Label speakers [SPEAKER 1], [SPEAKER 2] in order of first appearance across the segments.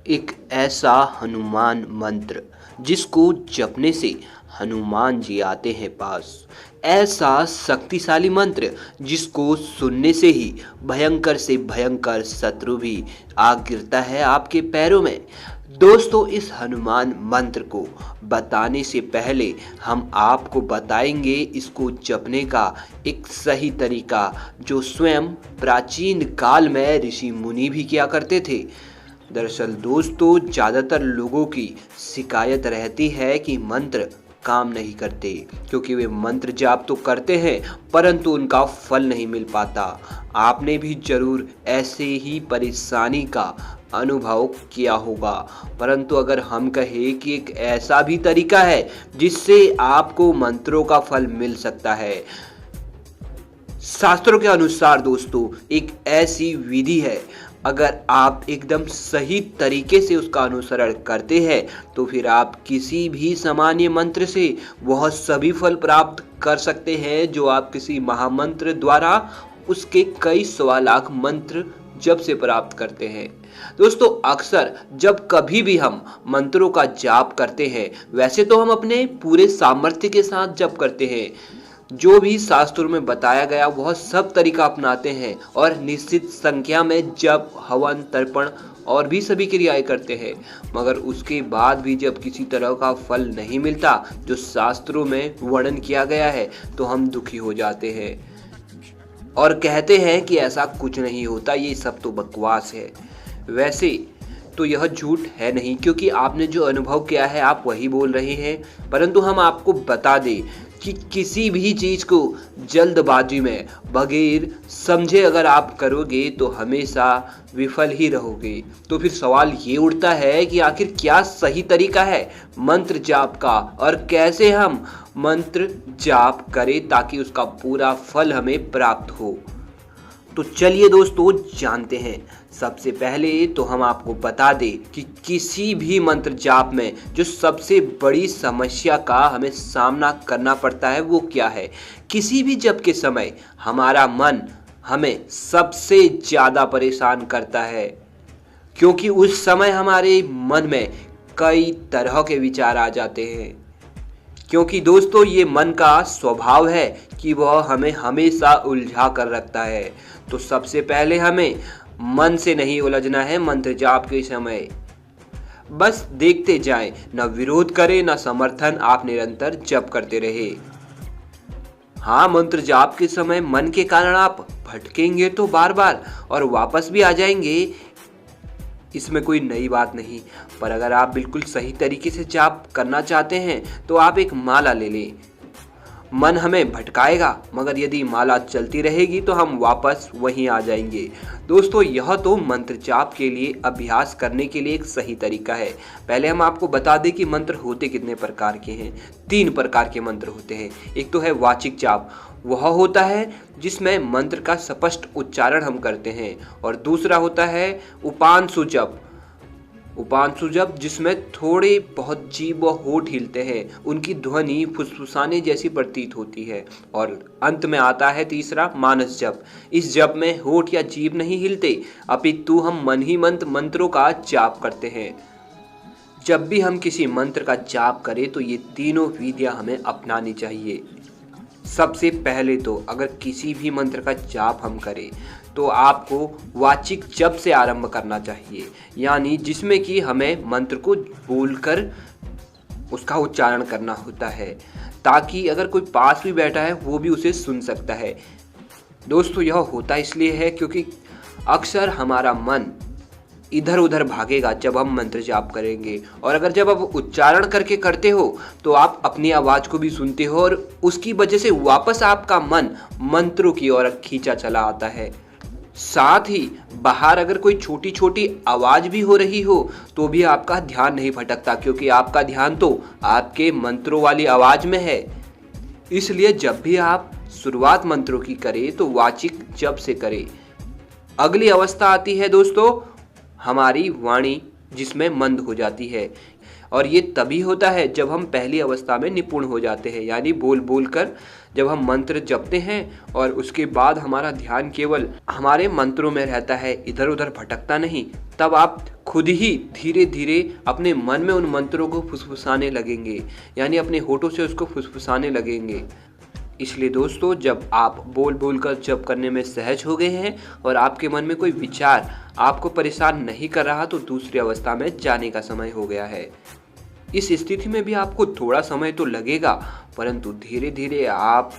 [SPEAKER 1] एक ऐसा हनुमान मंत्र जिसको जपने से हनुमान जी आते हैं पास। ऐसा शक्तिशाली मंत्र जिसको सुनने से ही भयंकर से भयंकर शत्रु भी आ गिरता है आपके पैरों में। दोस्तों, इस हनुमान मंत्र को बताने से पहले हम आपको बताएंगे इसको जपने का एक सही तरीका, जो स्वयं प्राचीन काल में ऋषि मुनि भी किया करते थे। दरअसल दोस्तों, ज़्यादातर लोगों की शिकायत रहती है कि मंत्र काम नहीं करते, क्योंकि वे मंत्र जाप तो करते हैं परंतु उनका फल नहीं मिल पाता। आपने भी जरूर ऐसे ही परेशानी का अनुभव किया होगा, परंतु अगर हम कहें कि एक ऐसा भी तरीका है जिससे आपको मंत्रों का फल मिल सकता है। शास्त्रों के अनुसार दोस्तों, एक ऐसी विधि है, अगर आप एकदम सही तरीके से उसका अनुसरण करते हैं तो फिर आप किसी भी सामान्य मंत्र से वह सभी फल प्राप्त कर सकते हैं जो आप किसी महामंत्र द्वारा उसके कई सवा लाख मंत्र जब से प्राप्त करते हैं। दोस्तों, अक्सर जब कभी भी हम मंत्रों का जाप करते हैं, वैसे तो हम अपने पूरे सामर्थ्य के साथ जप करते हैं, जो भी शास्त्रों में बताया गया वह सब तरीका अपनाते हैं और निश्चित संख्या में जप, हवन, तर्पण और भी सभी क्रियाएं करते हैं। मगर उसके बाद भी जब किसी तरह का फल नहीं मिलता जो शास्त्रों में वर्णन किया गया है, तो हम दुखी हो जाते हैं और कहते हैं कि ऐसा कुछ नहीं होता, ये सब तो बकवास है। वैसे तो यह झूठ है नहीं, क्योंकि आपने जो अनुभव किया है आप वही बोल रहे हैं। परंतु हम आपको बता दें कि किसी भी चीज़ को जल्दबाजी में बगैर समझे अगर आप करोगे तो हमेशा विफल ही रहोगे। तो फिर सवाल ये उठता है कि आखिर क्या सही तरीका है मंत्र जाप का, और कैसे हम मंत्र जाप करें ताकि उसका पूरा फल हमें प्राप्त हो। तो चलिए दोस्तों, जानते हैं। सबसे पहले तो हम आपको बता दें कि किसी भी मंत्र जाप में जो सबसे बड़ी समस्या का हमें सामना करना पड़ता है वो क्या है। किसी भी जप के समय हमारा मन हमें सबसे ज़्यादा परेशान करता है, क्योंकि उस समय हमारे मन में कई तरह के विचार आ जाते हैं। क्योंकि दोस्तों, ये मन का स्वभाव है कि वह हमें हमेशा उलझा कर रखता है। तो सबसे पहले हमें मन से नहीं उलझना है मंत्र जाप के समय। बस देखते जाएं, न विरोध करें न समर्थन, आप निरंतर जप करते रहे। हाँ, मंत्र जाप के समय मन के कारण आप भटकेंगे तो बार बार और वापस भी आ जाएंगे, इसमें कोई नई बात नहीं। पर अगर आप बिल्कुल सही तरीके से जाप करना चाहते हैं तो आप एक माला ले लें। मन हमें भटकाएगा, मगर यदि माला चलती रहेगी तो हम वापस वहीं आ जाएंगे। दोस्तों, यह तो मंत्र जाप के लिए अभ्यास करने के लिए एक सही तरीका है। पहले हम आपको बता दें कि मंत्र होते कितने प्रकार के हैं। 3 प्रकार के मंत्र होते हैं। एक तो है वाचिक जाप, वह होता है जिसमें मंत्र का स्पष्ट उच्चारण हम करते हैं, और दूसरा होता है उपांशु जप। उपांशु जप जिसमें थोड़े बहुत जीभ व होठ हिलते हैं, उनकी ध्वनि फुसफुसाने जैसी प्रतीत होती है। और अंत में आता है तीसरा मानस जप। इस जप में होठ या जीभ नहीं हिलते, अपितु हम मन ही मंत्रों का जाप करते हैं। जब भी हम किसी मंत्र का जाप करें तो ये तीनों विधियां हमें अपनानी चाहिए। सबसे पहले तो अगर किसी भी मंत्र का जाप हम करें तो आपको वाचिक जप से आरंभ करना चाहिए, यानी जिसमें कि हमें मंत्र को बोलकर उसका उच्चारण करना होता है, ताकि अगर कोई पास भी बैठा है वो भी उसे सुन सकता है। दोस्तों, यह होता इसलिए है क्योंकि अक्सर हमारा मन इधर उधर भागेगा जब हम मंत्र जाप करेंगे, और अगर जब आप उच्चारण करके करते हो तो आप अपनी आवाज़ को भी सुनते हो और उसकी वजह से वापस आपका मन मंत्रों की ओर खींचा चला आता है। साथ ही बाहर अगर कोई छोटी छोटी आवाज़ भी हो रही हो तो भी आपका ध्यान नहीं भटकता, क्योंकि आपका ध्यान तो आपके मंत्रों वाली आवाज़ में है। इसलिए जब भी आप शुरुआत मंत्रों की करें तो वाचिक जप से करें। अगली अवस्था आती है दोस्तों हमारी वाणी जिसमें मंद हो जाती है। और ये तभी होता है जब हम पहली अवस्था में निपुण हो जाते हैं, यानी बोल बोल कर जब हम मंत्र जपते हैं और उसके बाद हमारा ध्यान केवल हमारे मंत्रों में रहता है, इधर उधर भटकता नहीं, तब आप खुद ही धीरे धीरे अपने मन में उन मंत्रों को फुसफुसाने लगेंगे, यानी अपने होठों से उसको फुसफुसाने लगेंगे। इसलिए दोस्तों, जब आप बोल बोल कर जप करने में सहज हो गए हैं और आपके मन में कोई विचार आपको परेशान नहीं कर रहा, तो दूसरी अवस्था में जाने का समय हो गया है। इस स्थिति में भी आपको थोड़ा समय तो लगेगा, परंतु धीरे धीरे आप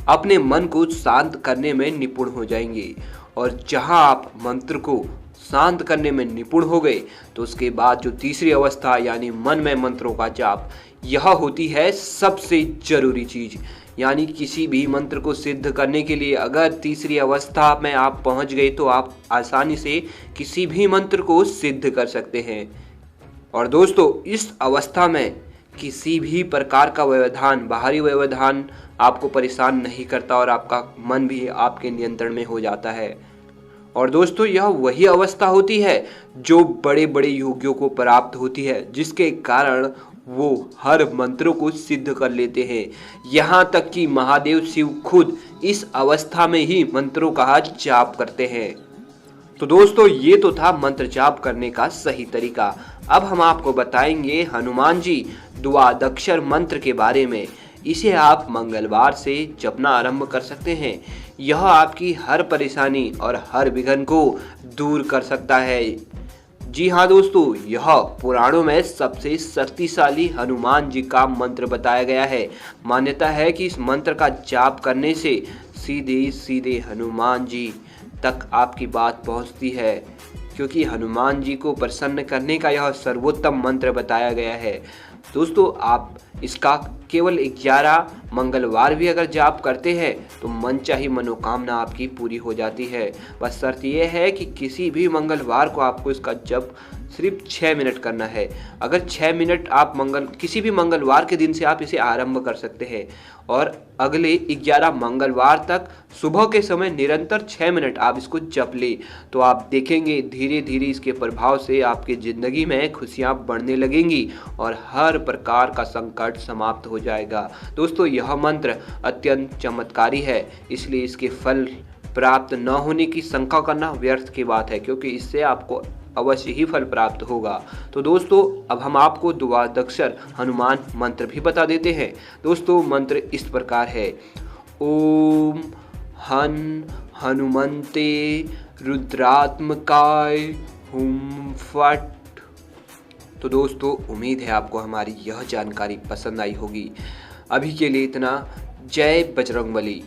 [SPEAKER 1] अपने मन को शांत करने में निपुण हो जाएंगे। और जहां आप मंत्र को शांत करने में निपुण हो गए, तो उसके बाद जो तीसरी अवस्था यानी मन में मंत्रों का जाप, यह होती है सबसे जरूरी चीज। यानी किसी भी मंत्र को सिद्ध करने के लिए अगर तीसरी अवस्था में आप पहुंच गए, तो आप आसानी से किसी भी मंत्र को सिद्ध कर सकते हैं। और दोस्तों, इस अवस्था में किसी भी प्रकार का व्यवधान, बाहरी व्यवधान आपको परेशान नहीं करता और आपका मन भी आपके नियंत्रण में हो जाता है। और दोस्तों, यह वही अवस्था होती है जो बड़े बड़े योगियों को प्राप्त होती है, जिसके कारण वो हर मंत्रों को सिद्ध कर लेते हैं। यहाँ तक कि महादेव शिव खुद इस अवस्था में ही मंत्रों का जाप करते हैं। तो दोस्तों, ये तो था मंत्र जाप करने का सही तरीका। अब हम आपको बताएंगे हनुमान जी द्वादक्षर मंत्र के बारे में। इसे आप मंगलवार से जपना आरंभ कर सकते हैं। यह आपकी हर परेशानी और हर विघ्न को दूर कर सकता है। जी हाँ दोस्तों, यह पुराणों में सबसे शक्तिशाली हनुमान जी का मंत्र बताया गया है। मान्यता है कि इस मंत्र का जाप करने से सीधे सीधे हनुमान जी तक आपकी बात पहुंचती है, क्योंकि हनुमान जी को प्रसन्न करने का यह सर्वोत्तम मंत्र बताया गया है। दोस्तों, आप इसका केवल 11 मंगलवार भी अगर जाप करते हैं तो मनचाही मनोकामना आपकी पूरी हो जाती है। बस शर्त यह है कि किसी भी मंगलवार को आपको इसका जप सिर्फ 6 मिनट करना है। अगर 6 मिनट आप किसी भी मंगलवार के दिन से आप इसे आरंभ कर सकते हैं और अगले 11 मंगलवार तक सुबह के समय निरंतर 6 मिनट आप इसको जप ले, तो आप देखेंगे धीरे धीरे इसके प्रभाव से आपकी ज़िंदगी में खुशियाँ बढ़ने लगेंगी और हर प्रकार का संकट समाप्त हो जाएगा। दोस्तों, यह मंत्र अत्यंत चमत्कारी है, इसलिए इसके फल प्राप्त न होने की शंका करना व्यर्थ की बात है, क्योंकि इससे आपको अवश्य ही फल प्राप्त होगा। तो दोस्तों, अब हम आपको द्वादक्षर हनुमान मंत्र भी बता देते हैं। दोस्तों, मंत्र इस प्रकार है: ओम हनुमंते रुद्रात्मकाय हुम फट। तो दोस्तों, उम्मीद है आपको हमारी यह जानकारी पसंद आई होगी। अभी के लिए इतना। जय बजरंगबली।